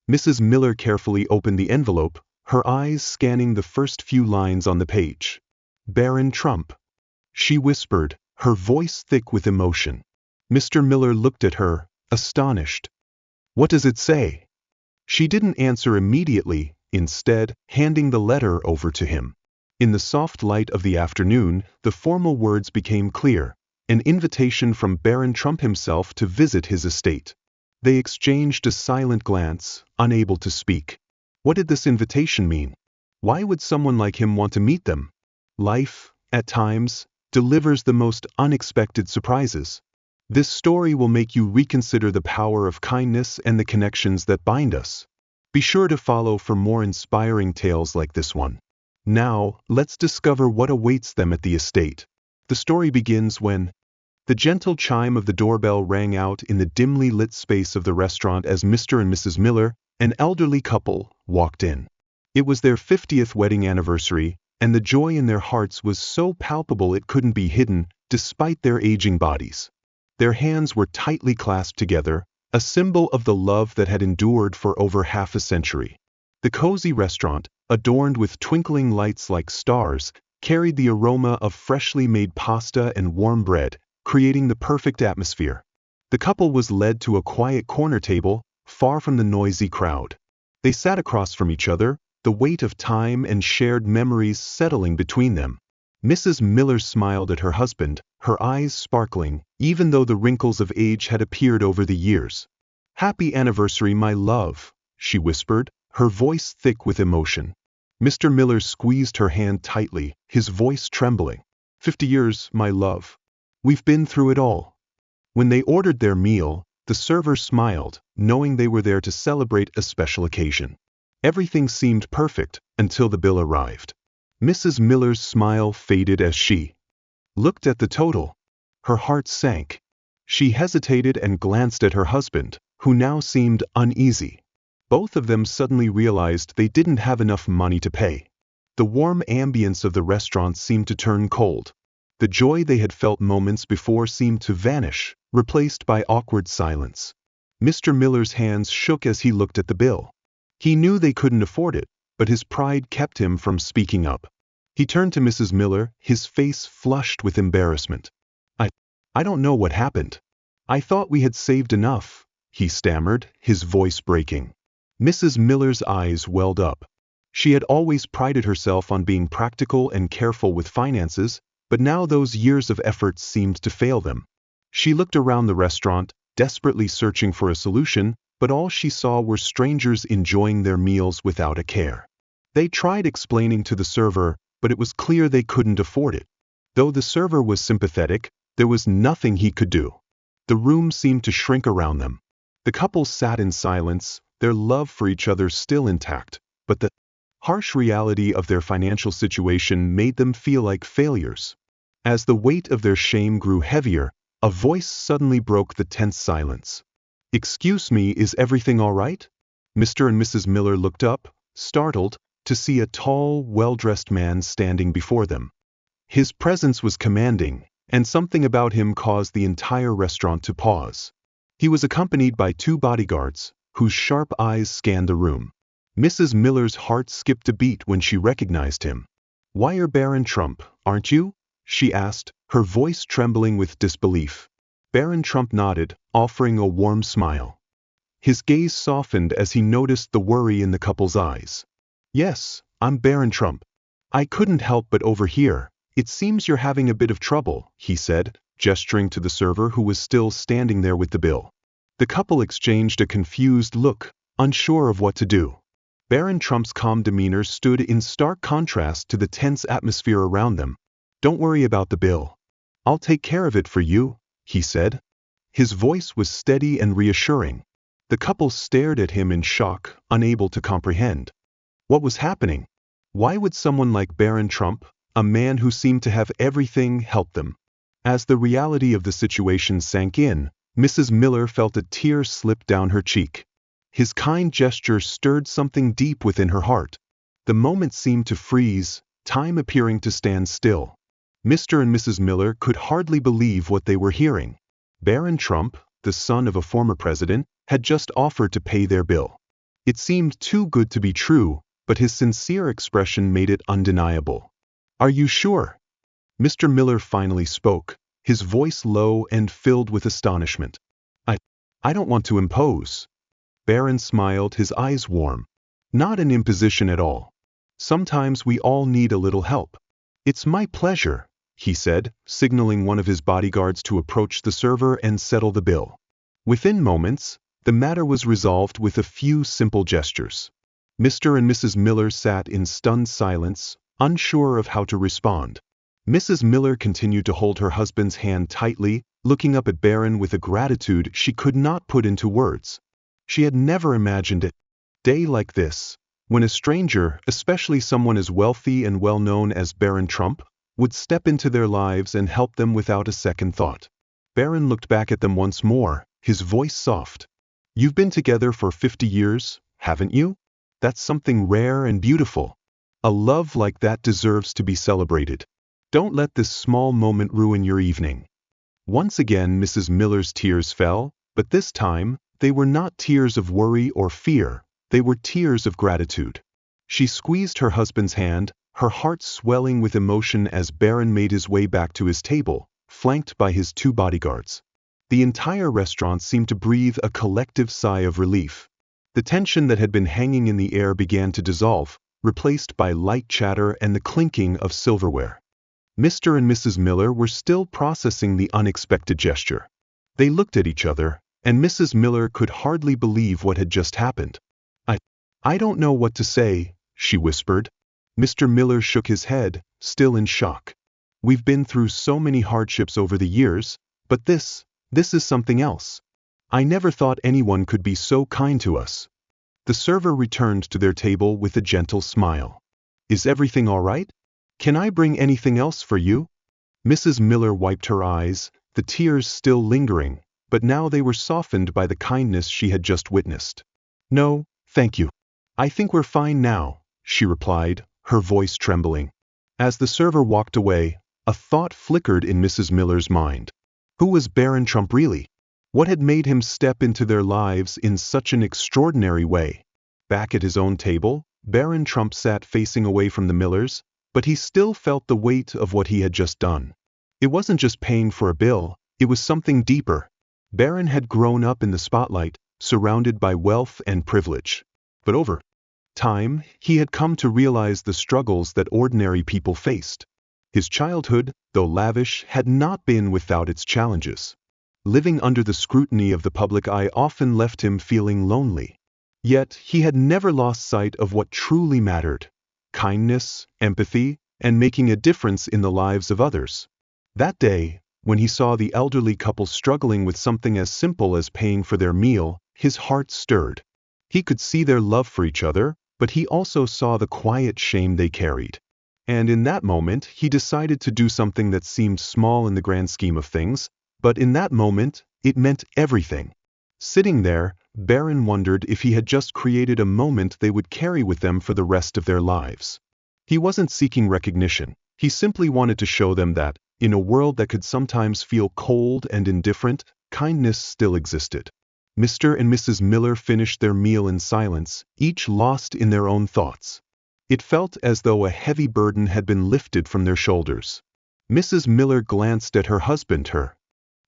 Mrs. Miller carefully opened the envelope, her eyes scanning the first few lines on the page. Barron Trump, she whispered, her voice thick with emotion. Mr. Miller looked at her, astonished. What does it say? She didn't answer immediately, instead, handing the letter over to him. In the soft light of the afternoon, the formal words became clear, an invitation from Barron Trump himself to visit his estate. They exchanged a silent glance, unable to speak. What did this invitation mean? Why would someone like him want to meet them? Life, at times, delivers the most unexpected surprises. This story will make you reconsider the power of kindness and the connections that bind us. Be sure to follow for more inspiring tales like this one. Now, let's discover what awaits them at the estate. The story begins when the gentle chime of the doorbell rang out in the dimly lit space of the restaurant as Mr. and Mrs. Miller, an elderly couple, walked in. It was their 50th wedding anniversary, and the joy in their hearts was so palpable it couldn't be hidden, despite their aging bodies. Their hands were tightly clasped together, a symbol of the love that had endured for over half a century. The cozy restaurant, adorned with twinkling lights like stars, carried the aroma of freshly made pasta and warm bread, creating the perfect atmosphere. The couple was led to a quiet corner table, far from the noisy crowd. They sat across from each other, the weight of time and shared memories settling between them. Mrs. Miller smiled at her husband, her eyes sparkling, even though the wrinkles of age had appeared over the years. "Happy anniversary, my love," she whispered, her voice thick with emotion. Mr. Miller squeezed her hand tightly, his voice trembling. 50 years, my love. We've been through it all." When they ordered their meal, the server smiled, knowing they were there to celebrate a special occasion. Everything seemed perfect until the bill arrived. Mrs. Miller's smile faded as she looked at the total. Her heart sank. She hesitated and glanced at her husband, who now seemed uneasy. Both of them suddenly realized they didn't have enough money to pay. The warm ambience of the restaurant seemed to turn cold. The joy they had felt moments before seemed to vanish, replaced by awkward silence. Mr. Miller's hands shook as he looked at the bill. He knew they couldn't afford it, but his pride kept him from speaking up. He turned to Mrs. Miller, his face flushed with embarrassment. I don't know what happened. I thought we had saved enough," he stammered, his voice breaking. Mrs. Miller's eyes welled up. She had always prided herself on being practical and careful with finances, but now those years of effort seemed to fail them. She looked around the restaurant, desperately searching for a solution, but all she saw were strangers enjoying their meals without a care. They tried explaining to the server, but it was clear they couldn't afford it. Though the server was sympathetic, there was nothing he could do. The room seemed to shrink around them. The couple sat in silence, their love for each other still intact, but the harsh reality of their financial situation made them feel like failures. As the weight of their shame grew heavier, a voice suddenly broke the tense silence. "Excuse me, is everything all right?" Mr. and Mrs. Miller looked up, startled, to see a tall, well-dressed man standing before them. His presence was commanding, and something about him caused the entire restaurant to pause. He was accompanied by 2 bodyguards, whose sharp eyes scanned the room. Mrs. Miller's heart skipped a beat when she recognized him. "Wire Barron Trump, aren't you?" she asked, her voice trembling with disbelief. Barron Trump nodded, offering a warm smile. His gaze softened as he noticed the worry in the couple's eyes. "Yes, I'm Barron Trump. I couldn't help but overhear. It seems you're having a bit of trouble," he said, gesturing to the server who was still standing there with the bill. The couple exchanged a confused look, unsure of what to do. Barron Trump's calm demeanor stood in stark contrast to the tense atmosphere around them. "Don't worry about the bill. I'll take care of it for you," he said. His voice was steady and reassuring. The couple stared at him in shock, unable to comprehend. What was happening? Why would someone like Barron Trump, a man who seemed to have everything, help them? As the reality of the situation sank in, Mrs. Miller felt a tear slip down her cheek. His kind gesture stirred something deep within her heart. The moment seemed to freeze, time appearing to stand still. Mr. and Mrs. Miller could hardly believe what they were hearing. Barron Trump, the son of a former president, had just offered to pay their bill. It seemed too good to be true, but his sincere expression made it undeniable. "Are you sure?" Mr. Miller finally spoke, his voice low and filled with astonishment. I don't want to impose." Barron smiled, his eyes warm. "Not an imposition at all. Sometimes we all need a little help." "It's my pleasure," he said, signaling one of his bodyguards to approach the server and settle the bill. Within moments, the matter was resolved with a few simple gestures. Mr. and Mrs. Miller sat in stunned silence, unsure of how to respond. Mrs. Miller continued to hold her husband's hand tightly, looking up at Barron with a gratitude she could not put into words. She had never imagined a day like this, when a stranger, especially someone as wealthy and well-known as Barron Trump, would step into their lives and help them without a second thought. Barron looked back at them once more, his voice soft. "You've been together for 50 years, haven't you? That's something rare and beautiful. A love like that deserves to be celebrated. Don't let this small moment ruin your evening." Once again Mrs. Miller's tears fell, but this time, they were not tears of worry or fear, they were tears of gratitude. She squeezed her husband's hand, her heart swelling with emotion as Barron made his way back to his table, flanked by his 2 bodyguards. The entire restaurant seemed to breathe a collective sigh of relief. The tension that had been hanging in the air began to dissolve, replaced by light chatter and the clinking of silverware. Mr. and Mrs. Miller were still processing the unexpected gesture. They looked at each other, and Mrs. Miller could hardly believe what had just happened. I don't know what to say," she whispered. Mr. Miller shook his head, still in shock. "We've been through so many hardships over the years, but this is something else. I never thought anyone could be so kind to us." The server returned to their table with a gentle smile. "Is everything all right? Can I bring anything else for you?" Mrs. Miller wiped her eyes, the tears still lingering, but now they were softened by the kindness she had just witnessed. "No, thank you. I think we're fine now," she replied, her voice trembling. As the server walked away, a thought flickered in Mrs. Miller's mind. Who was Barron Trump really? What had made him step into their lives in such an extraordinary way? Back at his own table, Barron Trump sat facing away from the Millers, but he still felt the weight of what he had just done. It wasn't just paying for a bill, it was something deeper. Barron had grown up in the spotlight, surrounded by wealth and privilege. But over time, he had come to realize the struggles that ordinary people faced. His childhood, though lavish, had not been without its challenges. Living under the scrutiny of the public eye often left him feeling lonely. Yet, he had never lost sight of what truly mattered: kindness, empathy, and making a difference in the lives of others. That day, when he saw the elderly couple struggling with something as simple as paying for their meal, his heart stirred. He could see their love for each other, but he also saw the quiet shame they carried. And in that moment, he decided to do something that seemed small in the grand scheme of things, but in that moment, it meant everything. Sitting there, Barron wondered if he had just created a moment they would carry with them for the rest of their lives. He wasn't seeking recognition. He simply wanted to show them that, in a world that could sometimes feel cold and indifferent, kindness still existed. Mr. and Mrs. Miller finished their meal in silence, each lost in their own thoughts. It felt as though a heavy burden had been lifted from their shoulders. Mrs. Miller glanced at her husband, her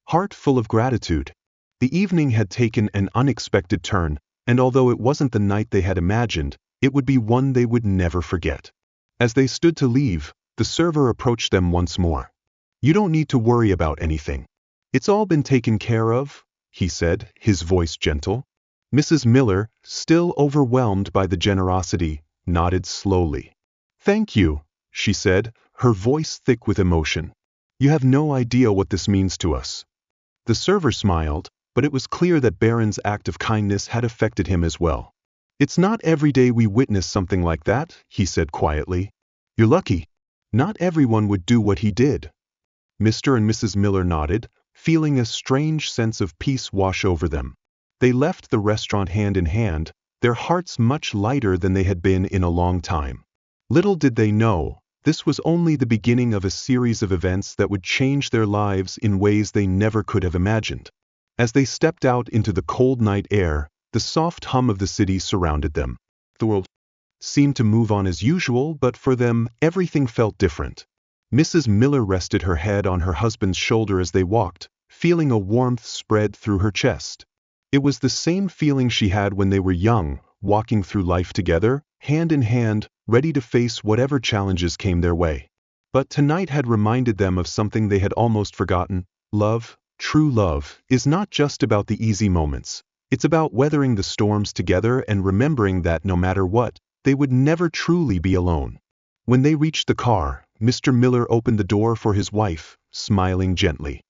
heart full of gratitude. The evening had taken an unexpected turn, and although it wasn't the night they had imagined, it would be one they would never forget. As they stood to leave, the server approached them once more. "You don't need to worry about anything. It's all been taken care of," he said, his voice gentle. Mrs. Miller, still overwhelmed by the generosity, nodded slowly. "Thank you," she said, her voice thick with emotion. "You have no idea what this means to us." The server smiled, but it was clear that Barron's act of kindness had affected him as well. "It's not every day we witness something like that," he said quietly. "You're lucky. Not everyone would do what he did." Mr. and Mrs. Miller nodded, feeling a strange sense of peace wash over them. They left the restaurant hand in hand, their hearts much lighter than they had been in a long time. Little did they know, this was only the beginning of a series of events that would change their lives in ways they never could have imagined. As they stepped out into the cold night air, The soft hum of the city surrounded them. The world seemed to move on as usual, but for them, everything felt different. Mrs. Miller rested her head on her husband's shoulder as they walked, feeling a warmth spread through her chest. It was the same feeling she had when they were young, walking through life together, hand in hand, ready to face whatever challenges came their way. But tonight had reminded them of something they had almost forgotten. Love, true love, is not just about the easy moments. It's about weathering the storms together and remembering that no matter what, they would never truly be alone. When they reached the car, Mr. Miller opened the door for his wife, smiling gently.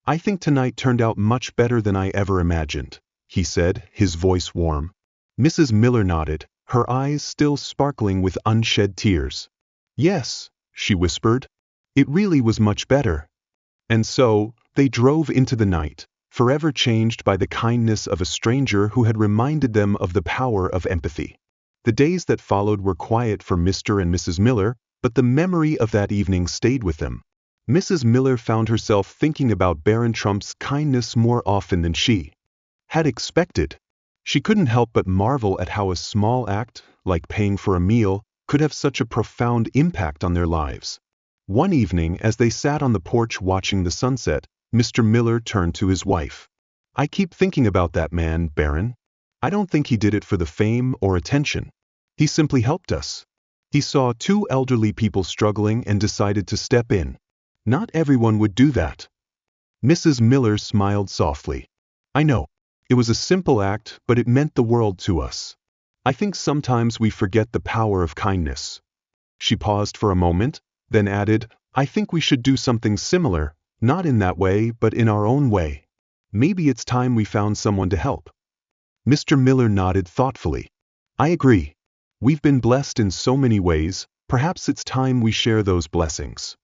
"I think tonight turned out much better than I ever imagined," he said, his voice warm. Mrs. Miller nodded, her eyes still sparkling with unshed tears. "Yes," she whispered, "it really was much better." And so, they drove into the night, forever changed by the kindness of a stranger who had reminded them of the power of empathy. The days that followed were quiet for Mr. and Mrs. Miller, but the memory of that evening stayed with them. Mrs. Miller found herself thinking about Barron Trump's kindness more often than she had expected. She couldn't help but marvel at how a small act, like paying for a meal, could have such a profound impact on their lives. One evening, as they sat on the porch watching the sunset, Mr. Miller turned to his wife. "I keep thinking about that man, Barron. I don't think he did it for the fame or attention. He simply helped us. He saw two elderly people struggling and decided to step in. Not everyone would do that." Mrs. Miller smiled softly. "I know. It was a simple act, but it meant the world to us. I think sometimes we forget the power of kindness." She paused for a moment, then added, "I think we should do something similar, not in that way, but in our own way. Maybe it's time we found someone to help." Mr. Miller nodded thoughtfully. "I agree. We've been blessed in so many ways, perhaps it's time we share those blessings."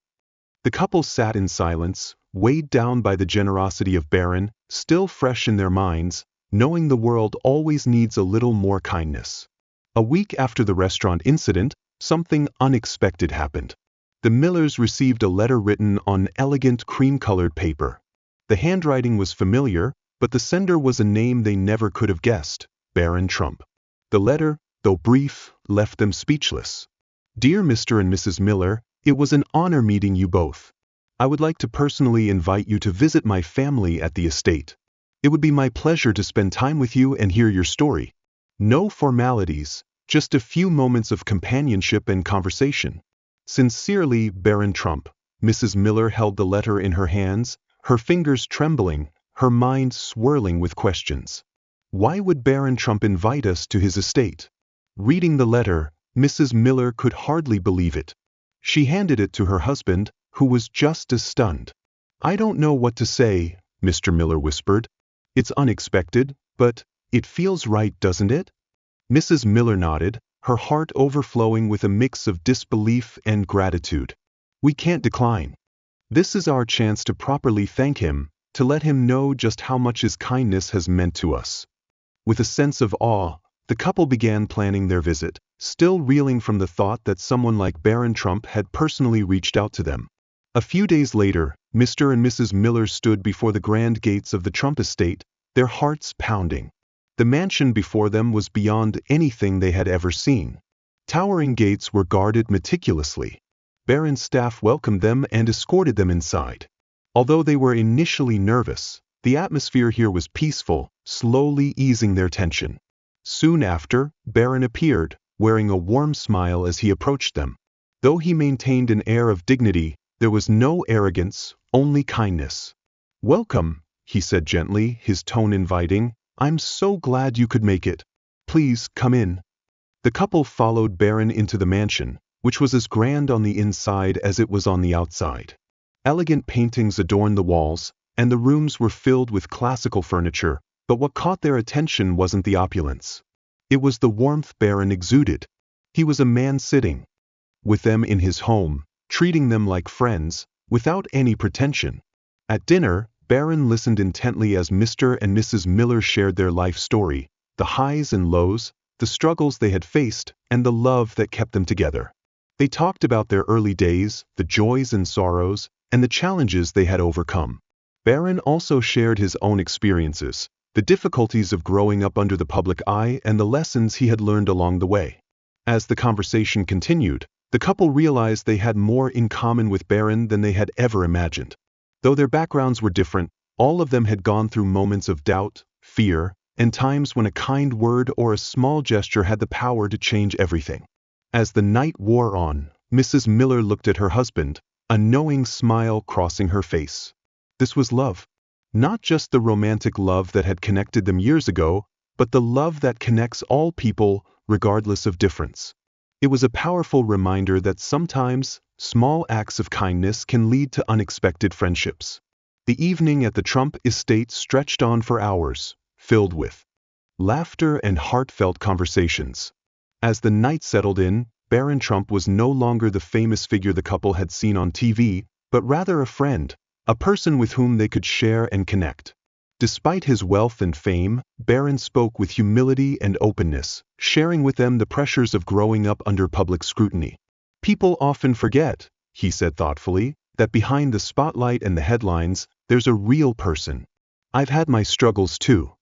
The couple sat in silence, weighed down by the generosity of Barron, still fresh in their minds, knowing the world always needs a little more kindness. A week after the restaurant incident, something unexpected happened. The Millers received a letter written on elegant cream-colored paper. The handwriting was familiar, but the sender was a name they never could have guessed: Barron Trump. The letter, though brief, left them speechless. "Dear Mr. and Mrs. Miller, it was an honor meeting you both. I would like to personally invite you to visit my family at the estate. It would be my pleasure to spend time with you and hear your story. No formalities, just a few moments of companionship and conversation. Sincerely, Barron Trump." Mrs. Miller held the letter in her hands, her fingers trembling, her mind swirling with questions. Why would Barron Trump invite us to his estate? Reading the letter, Mrs. Miller could hardly believe it. She handed it to her husband, who was just as stunned. "I don't know what to say," Mr. Miller whispered. "It's unexpected, but it feels right, doesn't it?" Mrs. Miller nodded, her heart overflowing with a mix of disbelief and gratitude. "We can't decline. This is our chance to properly thank him, to let him know just how much his kindness has meant to us." With a sense of awe, the couple began planning their visit, still reeling from the thought that someone like Barron Trump had personally reached out to them. A few days later, Mr. and Mrs. Miller stood before the grand gates of the Trump estate, their hearts pounding. The mansion before them was beyond anything they had ever seen. Towering gates were guarded meticulously. Barron's staff welcomed them and escorted them inside. Although they were initially nervous, the atmosphere here was peaceful, slowly easing their tension. Soon after, Barron appeared, wearing a warm smile as he approached them. Though he maintained an air of dignity, there was no arrogance, only kindness. "Welcome," he said gently, his tone inviting. "I'm so glad you could make it. Please, come in." The couple followed Barron into the mansion, which was as grand on the inside as it was on the outside. Elegant paintings adorned the walls, and the rooms were filled with classical furniture, but what caught their attention wasn't the opulence. It was the warmth Barron exuded. He was a man sitting with them in his home, treating them like friends, without any pretension. At dinner, Barron listened intently as Mr. and Mrs. Miller shared their life story, the highs and lows, the struggles they had faced, and the love that kept them together. They talked about their early days, the joys and sorrows, and the challenges they had overcome. Barron also shared his own experiences, the difficulties of growing up under the public eye and the lessons he had learned along the way. As the conversation continued, the couple realized they had more in common with Barron than they had ever imagined. Though their backgrounds were different, all of them had gone through moments of doubt, fear, and times when a kind word or a small gesture had the power to change everything. As the night wore on, Mrs. Miller looked at her husband, a knowing smile crossing her face. This was love. Not just the romantic love that had connected them years ago, but the love that connects all people, regardless of difference. It was a powerful reminder that sometimes, small acts of kindness can lead to unexpected friendships. The evening at the Trump estate stretched on for hours, filled with laughter and heartfelt conversations. As the night settled in, Barron Trump was no longer the famous figure the couple had seen on TV, but rather a friend, a person with whom they could share and connect. Despite his wealth and fame, Barron spoke with humility and openness, sharing with them the pressures of growing up under public scrutiny. People often forget, he said thoughtfully, that behind the spotlight and the headlines, there's a real person. I've had my struggles too.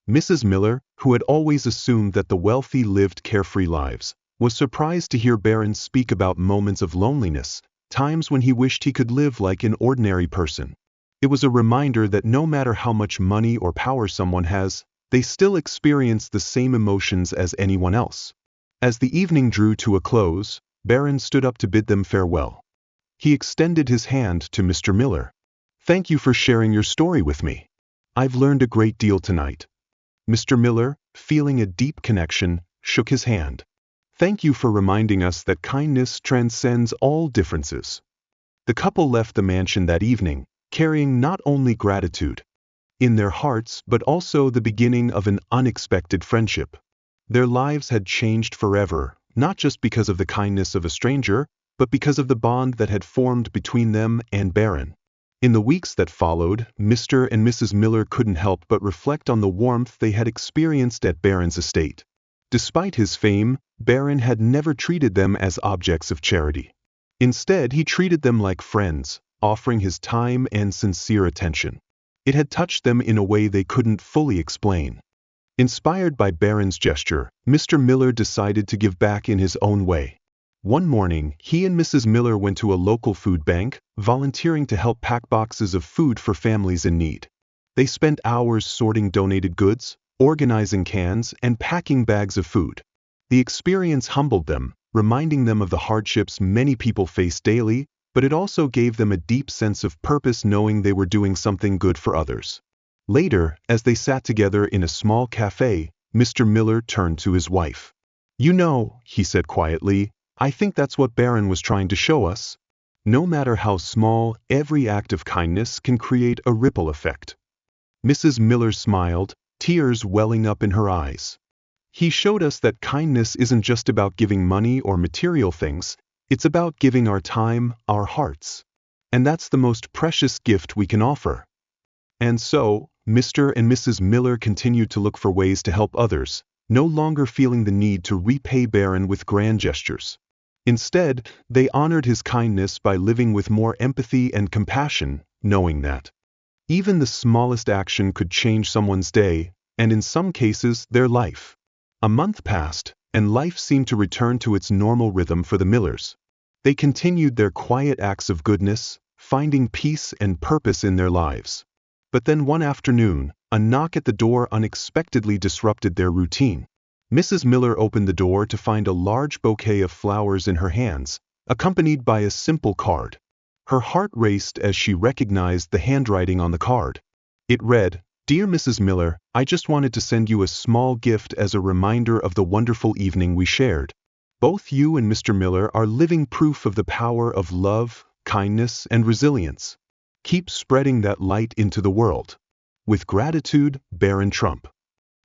Mrs. Miller, who had always assumed that the wealthy lived carefree lives, was surprised to hear Barron speak about moments of loneliness, times when he wished he could live like an ordinary person. It was a reminder that no matter how much money or power someone has, they still experience the same emotions as anyone else. As the evening drew to a close, Barron stood up to bid them farewell. He extended his hand to Mr. Miller. "Thank you for sharing your story with me. I've learned a great deal tonight." Mr. Miller, feeling a deep connection, shook his hand. "Thank you for reminding us that kindness transcends all differences." The couple left the mansion that evening, carrying not only gratitude in their hearts but also the beginning of an unexpected friendship. Their lives had changed forever, not just because of the kindness of a stranger, but because of the bond that had formed between them and Barron. In the weeks that followed, Mr. and Mrs. Miller couldn't help but reflect on the warmth they had experienced at Barron's estate. Despite his fame, Barron had never treated them as objects of charity. Instead, he treated them like friends, offering his time and sincere attention. It had touched them in a way they couldn't fully explain. Inspired by Barron's gesture, Mr. Miller decided to give back in his own way. One morning, he and Mrs. Miller went to a local food bank, volunteering to help pack boxes of food for families in need. They spent hours sorting donated goods, organizing cans, and packing bags of food. The experience humbled them, reminding them of the hardships many people face daily, but it also gave them a deep sense of purpose knowing they were doing something good for others. Later, as they sat together in a small cafe, Mr. Miller turned to his wife. "You know," he said quietly, "I think that's what Barron was trying to show us. No matter how small, every act of kindness can create a ripple effect." Mrs. Miller smiled, tears welling up in her eyes. "He showed us that kindness isn't just about giving money or material things, it's about giving our time, our hearts. And that's the most precious gift we can offer." And so, Mr. and Mrs. Miller continued to look for ways to help others, no longer feeling the need to repay Barron with grand gestures. Instead, they honored his kindness by living with more empathy and compassion, knowing that even the smallest action could change someone's day, and in some cases, their life. A month passed, and life seemed to return to its normal rhythm for the Millers. They continued their quiet acts of goodness, finding peace and purpose in their lives. But then one afternoon, a knock at the door unexpectedly disrupted their routine. Mrs. Miller opened the door to find a large bouquet of flowers in her hands, accompanied by a simple card. Her heart raced as she recognized the handwriting on the card. It read, "Dear Mrs. Miller, I just wanted to send you a small gift as a reminder of the wonderful evening we shared. Both you and Mr. Miller are living proof of the power of love, kindness, and resilience. Keep spreading that light into the world. With gratitude, Barron Trump."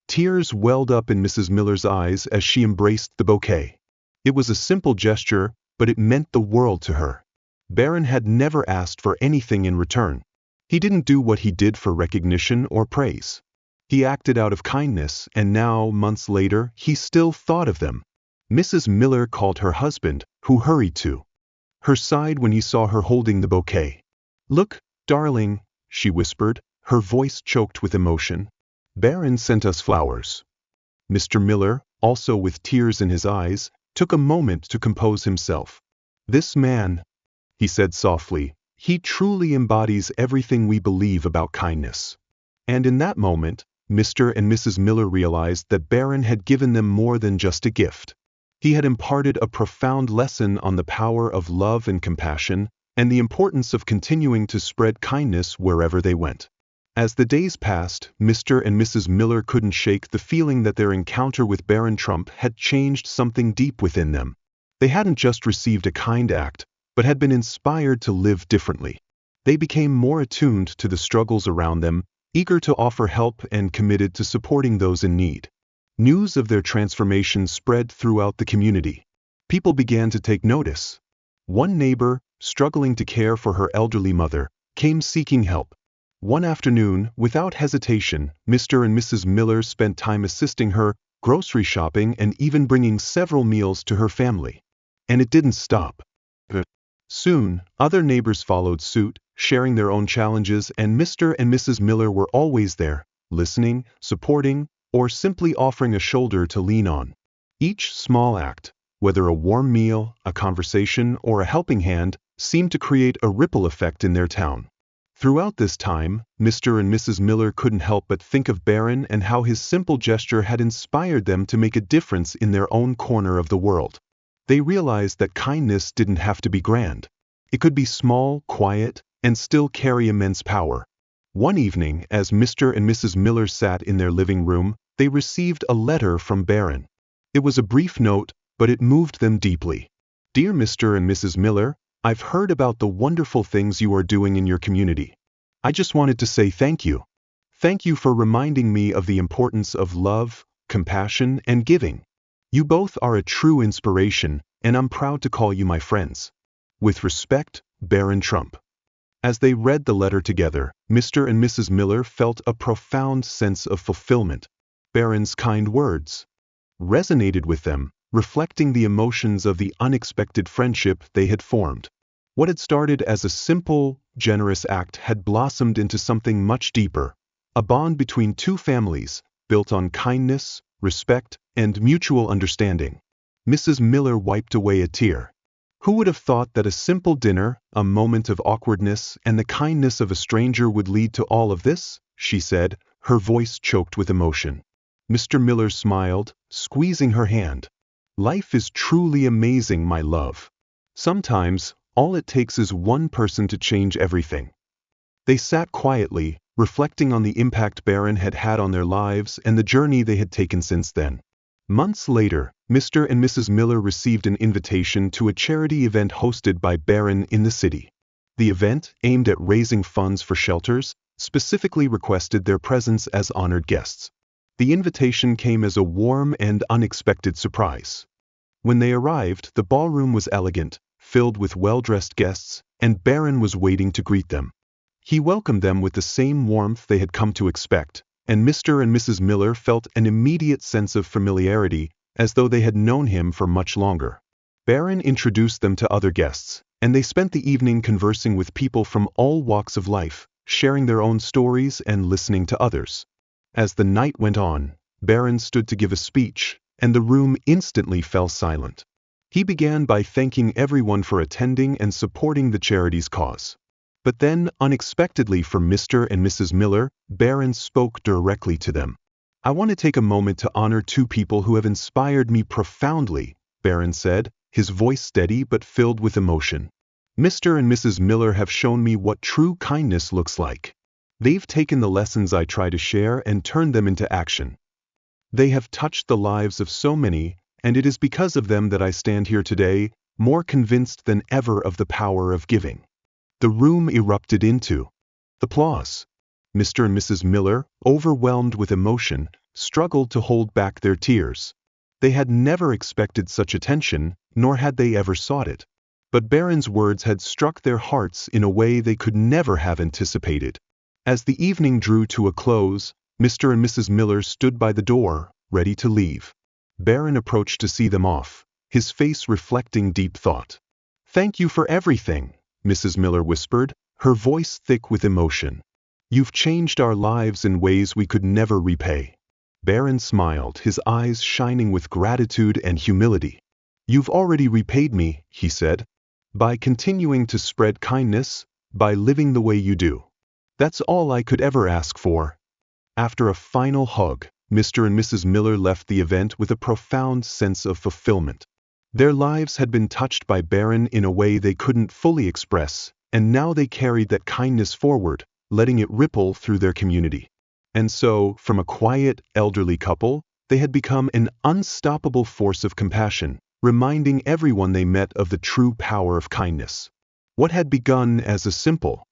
Tears welled up in Mrs. Miller's eyes as she embraced the bouquet. It was a simple gesture, but it meant the world to her. Barron had never asked for anything in return. He didn't do what he did for recognition or praise. He acted out of kindness, and now, months later, he still thought of them. Mrs. Miller called her husband, who hurried to her side when he saw her holding the bouquet. "Look, darling," she whispered, her voice choked with emotion. Barron sent us flowers. Mr. Miller, also with tears in his eyes, took a moment to compose himself. This man, he said softly, he truly embodies everything we believe about kindness. And in that moment, Mr. and Mrs. Miller realized that Barron had given them more than just a gift. He had imparted a profound lesson on the power of love and compassion, and the importance of continuing to spread kindness wherever they went. As the days passed, Mr. and Mrs. Miller couldn't shake the feeling that their encounter with Barron Trump had changed something deep within them. They hadn't just received a kind act, but had been inspired to live differently. They became more attuned to the struggles around them, eager to offer help and committed to supporting those in need. News of their transformation spread throughout the community. People began to take notice. One neighbor, struggling to care for her elderly mother, came seeking help. One afternoon, without hesitation, Mr. and Mrs. Miller spent time assisting her, grocery shopping, and even bringing several meals to her family. And it didn't stop. Soon, other neighbors followed suit, sharing their own challenges, and Mr. and Mrs. Miller were always there, listening, supporting, or simply offering a shoulder to lean on. Each small act, whether a warm meal, a conversation, or a helping hand, seemed to create a ripple effect in their town. Throughout this time, Mr. and Mrs. Miller couldn't help but think of Barron and how his simple gesture had inspired them to make a difference in their own corner of the world. They realized that kindness didn't have to be grand. It could be small, quiet, and still carry immense power. One evening, as Mr. and Mrs. Miller sat in their living room, they received a letter from Barron. It was a brief note, but it moved them deeply. Dear Mr. and Mrs. Miller, I've heard about the wonderful things you are doing in your community. I just wanted to say thank you. Thank you for reminding me of the importance of love, compassion, and giving. You both are a true inspiration, and I'm proud to call you my friends. With respect, Barron Trump. As they read the letter together, Mr. and Mrs. Miller felt a profound sense of fulfillment. Barron's kind words resonated with them, reflecting the emotions of the unexpected friendship they had formed. What had started as a simple, generous act had blossomed into something much deeper, a bond between two families, built on kindness, respect, and mutual understanding. Mrs. Miller wiped away a tear. Who would have thought that a simple dinner, a moment of awkwardness, and the kindness of a stranger would lead to all of this? She said, her voice choked with emotion. Mr. Miller smiled, squeezing her hand. Life is truly amazing, my love. Sometimes, all it takes is one person to change everything. They sat quietly, reflecting on the impact Barron had had on their lives and the journey they had taken since then. Months later, Mr. and Mrs. Miller received an invitation to a charity event hosted by Barron in the city. The event, aimed at raising funds for shelters, specifically requested their presence as honored guests. The invitation came as a warm and unexpected surprise. When they arrived, the ballroom was elegant, filled with well-dressed guests, and Barron was waiting to greet them. He welcomed them with the same warmth they had come to expect, and Mr. and Mrs. Miller felt an immediate sense of familiarity, as though they had known him for much longer. Barron introduced them to other guests, and they spent the evening conversing with people from all walks of life, sharing their own stories and listening to others. As the night went on, Barron stood to give a speech, and the room instantly fell silent. He began by thanking everyone for attending and supporting the charity's cause. But then, unexpectedly for Mr. and Mrs. Miller, Barron spoke directly to them. I want to take a moment to honor two people who have inspired me profoundly, Barron said, his voice steady but filled with emotion. Mr. and Mrs. Miller have shown me what true kindness looks like. They've taken the lessons I try to share and turned them into action. They have touched the lives of so many, and it is because of them that I stand here today, more convinced than ever of the power of giving. The room erupted into applause. Mr. and Mrs. Miller, overwhelmed with emotion, struggled to hold back their tears. They had never expected such attention, nor had they ever sought it. But Barron's words had struck their hearts in a way they could never have anticipated. As the evening drew to a close, Mr. and Mrs. Miller stood by the door, ready to leave. Barron approached to see them off, his face reflecting deep thought. Thank you for everything, Mrs. Miller whispered, her voice thick with emotion. You've changed our lives in ways we could never repay." Barron smiled, his eyes shining with gratitude and humility. "You've already repaid me," he said, "by continuing to spread kindness, by living the way you do. That's all I could ever ask for." After a final hug, Mr. and Mrs. Miller left the event with a profound sense of fulfillment. Their lives had been touched by Barron in a way they couldn't fully express, and now they carried that kindness forward, letting it ripple through their community. And so, from a quiet, elderly couple, they had become an unstoppable force of compassion, reminding everyone they met of the true power of kindness. What had begun as a simple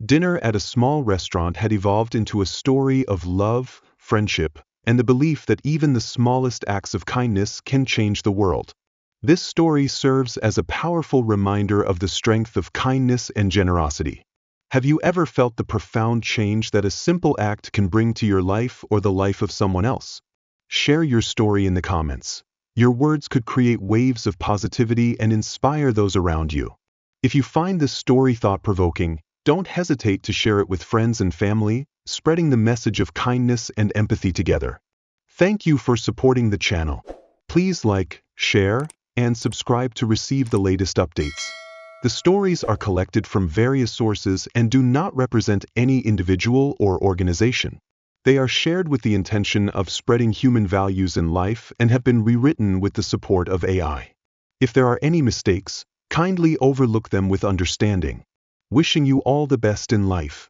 dinner at a small restaurant had evolved into a story of love, friendship, and the belief that even the smallest acts of kindness can change the world. This story serves as a powerful reminder of the strength of kindness and generosity. Have you ever felt the profound change that a simple act can bring to your life or the life of someone else? Share your story in the comments. Your words could create waves of positivity and inspire those around you. If you find this story thought-provoking, don't hesitate to share it with friends and family, spreading the message of kindness and empathy together. Thank you for supporting the channel. Please like, share, and subscribe to receive the latest updates. The stories are collected from various sources and do not represent any individual or organization. They are shared with the intention of spreading human values in life and have been rewritten with the support of AI. If there are any mistakes, kindly overlook them with understanding. Wishing you all the best in life.